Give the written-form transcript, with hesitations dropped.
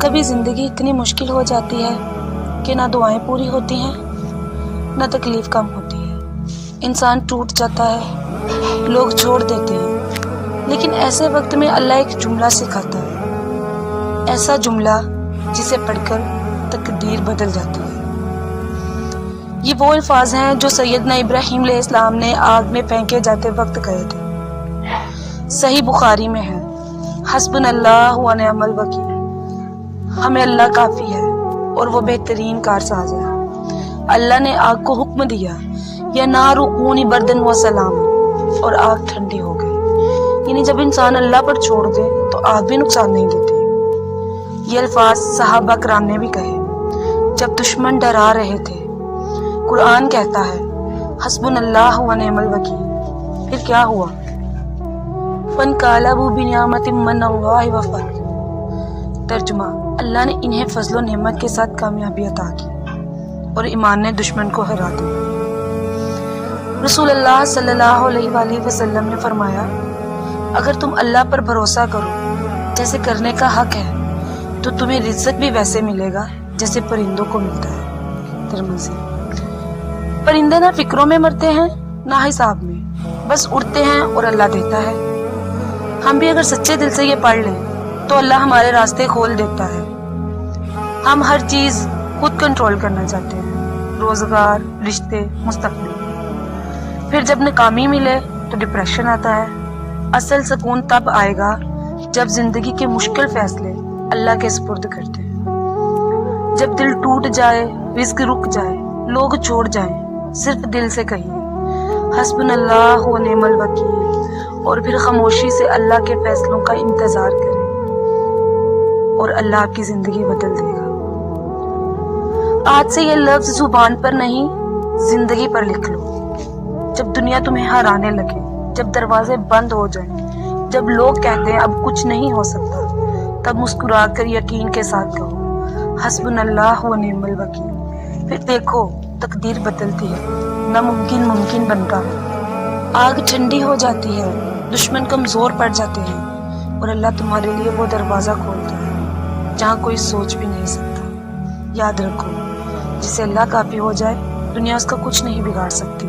کبھی زندگی اتنی مشکل ہو جاتی ہے کہ نہ دعائیں پوری ہوتی ہیں نہ تکلیف کم ہوتی ہے. انسان ٹوٹ جاتا ہے، لوگ چھوڑ دیتے ہیں، لیکن ایسے وقت میں اللہ ایک جملہ سکھاتا ہے، ایسا جملہ جسے پڑھ کر تقدیر بدل جاتی ہے. یہ وہ الفاظ ہیں جو سیدنا ابراہیم علیہ السلام نے آگ میں پھینکے جاتے وقت کہے تھے. صحیح بخاری میں ہے، حسبنا اللہ و نعم الوکیل، ہمیں اللہ کافی ہے اور وہ بہترین کارساز ہے. اللہ نے آگ کو حکم دیا، یا نار کونی بردن و سلام، اور آگ ٹھنڈی ہو گئی. یعنی جب انسان اللہ پر چھوڑ دے تو آگ بھی نقصان نہیں دیتی. یہ الفاظ صحابہ کرام نے بھی کہے جب دشمن ڈرا رہے تھے. قرآن کہتا ہے حسبنا اللہ و نعم الوکیل. پھر کیا ہوا؟ فانقلبوا بنعمت من اللہ وفضل. ترجمہ: اللہ نے انہیں فضل و نعمت کے ساتھ کامیابی عطا کی اور ایمان نے دشمن کو ہرا دیا. رسول اللہ صلی اللہ علیہ وآلہ وسلم نے فرمایا، اگر تم اللہ پر بھروسہ کرو جیسے کرنے کا حق ہے تو تمہیں رزق بھی ویسے ملے گا جیسے پرندوں کو ملتا ہے. ترمذی. پرندے نہ فکروں میں مرتے ہیں نہ حساب میں، بس اڑتے ہیں اور اللہ دیتا ہے. ہم بھی اگر سچے دل سے یہ پڑھ لیں تو اللہ ہمارے راستے کھول دیتا ہے. ہم ہر چیز خود کنٹرول کرنا چاہتے ہیں، روزگار، رشتے، مستقبل. پھر جب ناکامی ملے تو ڈپریشن آتا ہے. اصل سکون تب آئے گا جب زندگی کے مشکل فیصلے اللہ کے سپرد کرتے ہیں. جب دل ٹوٹ جائے، رزق رک جائے، لوگ چھوڑ جائیں، صرف دل سے کہیے حسبنا اللہ و نعم الوکیل، اور پھر خاموشی سے اللہ کے فیصلوں کا انتظار کریں اور اللہ آپ کی زندگی بدل دے گا. آج سے یہ لفظ زبان پر نہیں، زندگی پر لکھ لو. جب دنیا تمہیں ہرانے لگے، جب دروازے بند ہو جائیں، جب لوگ کہتے ہیں اب کچھ نہیں ہو سکتا، تب مسکرا کر یقین کے ساتھ کہو حسبنا اللہ و نعم الوکیل. پھر دیکھو تقدیر بدلتی ہے، ناممکن ممکن بنتا ہے. آگ ٹھنڈی ہو جاتی ہے، دشمن کمزور پڑ جاتے ہیں، اور اللہ تمہارے لیے وہ دروازہ کھولتا ہے جہاں کوئی سوچ بھی نہیں سکتا. یاد رکھو، جسے اللہ کافی ہو جائے دنیا اس کا کچھ نہیں بگاڑ سکتی.